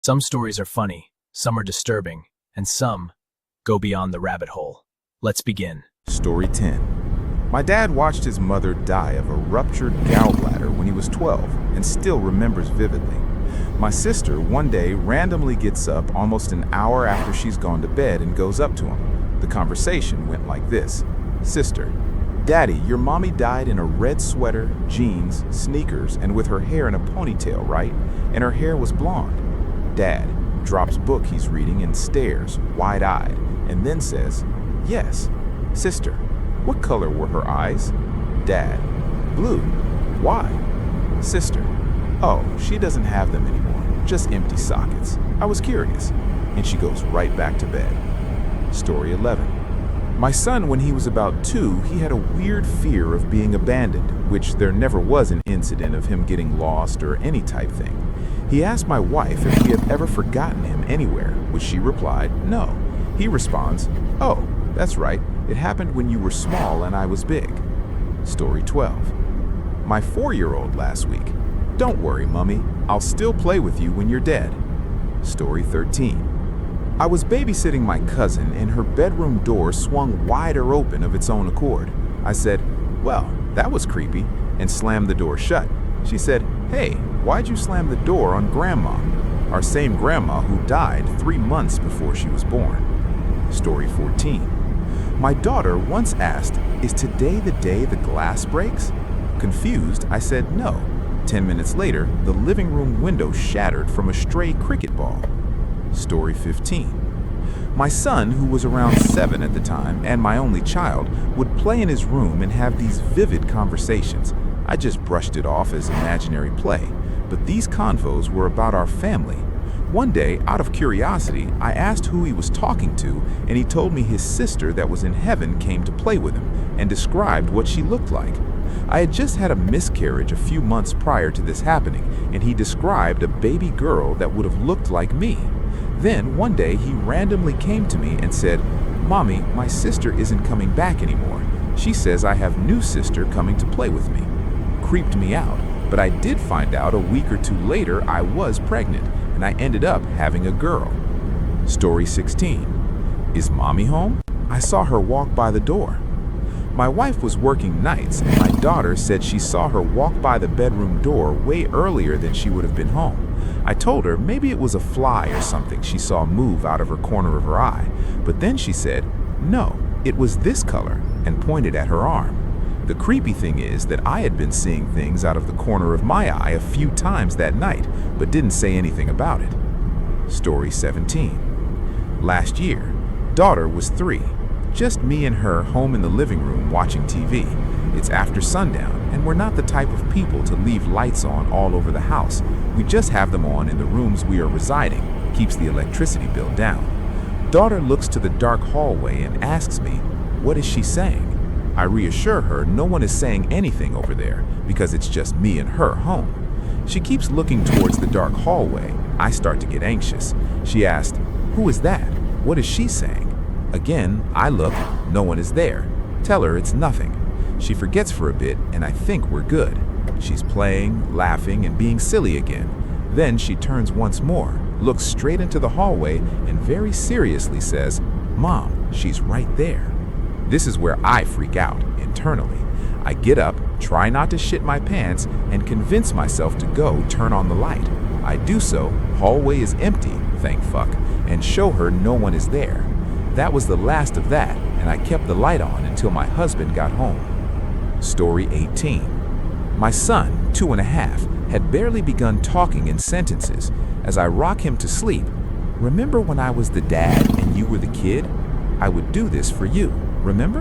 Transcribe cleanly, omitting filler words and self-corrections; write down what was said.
Some stories are funny, some are disturbing, and some go beyond the rabbit hole. Let's begin. Story 10. My dad watched his mother die of a ruptured gallbladder when he was 12 and still remembers vividly. My sister one day randomly gets up almost an hour after she's gone to bed and goes up to him. The conversation went like this. Sister, Daddy, your mommy died in a red sweater, jeans, sneakers, and with her hair in a ponytail, right? And her hair was blonde. Dad drops book he's reading and stares, wide-eyed, and then says, Yes. Sister, what color were her eyes? Dad, blue. Why? Sister, oh, she doesn't have them anymore, just empty sockets. I was curious. And she goes right back to bed. Story 11. My son, when he was about 2, he had a weird fear of being abandoned, which there never was an incident of him getting lost or any type thing. He asked my wife if we had ever forgotten him anywhere, which she replied, no. He responds, oh, that's right, it happened when you were small and I was big. Story 12. My 4-year-old last week. Don't worry, Mummy, I'll still play with you when you're dead. Story 13. I was babysitting my cousin and her bedroom door swung wider open of its own accord. I said, well, that was creepy, and slammed the door shut. She said, hey, why'd you slam the door on Grandma? Our same grandma who died 3 months before she was born. Story 14. My daughter once asked, is today the day the glass breaks? Confused, I said no. 10 minutes later, the living room window shattered from a stray cricket ball. Story 15. My son, who was around 7 at the time and my only child, would play in his room and have these vivid conversations. I just brushed it off as imaginary play, but these convos were about our family. One day, out of curiosity, I asked who he was talking to, and he told me his sister that was in heaven came to play with him and described what she looked like. I had just had a miscarriage a few months prior to this happening, and he described a baby girl that would have looked like me. Then, one day, he randomly came to me and said, Mommy, my sister isn't coming back anymore. She says I have new sister coming to play with me. Creeped me out, but I did find out a week or 2 later I was pregnant, and I ended up having a girl. Story 16. Is Mommy home? I saw her walk by the door. My wife was working nights, and my daughter said she saw her walk by the bedroom door way earlier than she would have been home. I told her maybe it was a fly or something she saw move out of her corner of her eye, but then she said, no, it was this color, and pointed at her arm. The creepy thing is that I had been seeing things out of the corner of my eye a few times that night, but didn't say anything about it. Story 17. Last year, daughter was 3. Just me and her home in the living room watching TV. It's after sundown, and we're not the type of people to leave lights on all over the house. We just have them on in the rooms we are residing. Keeps the electricity bill down. Daughter looks to the dark hallway and asks me, what is she saying? I reassure her no one is saying anything over there because it's just me and her home. She keeps looking towards the dark hallway. I start to get anxious. She asked, who is that? What is she saying? Again, I look, no one is there. Tell her it's nothing. She forgets for a bit, and I think we're good. She's playing, laughing, and being silly again. Then she turns once more, looks straight into the hallway, and very seriously says, Mom, she's right there. This is where I freak out, internally. I get up, try not to shit my pants, and convince myself to go turn on the light. I do so, hallway is empty, thank fuck, and show her no one is there. That was the last of that, and I kept the light on until my husband got home. Story 18. My son, 2.5, had barely begun talking in sentences. As I rock him to sleep, remember when I was the dad and you were the kid? I would do this for you, remember?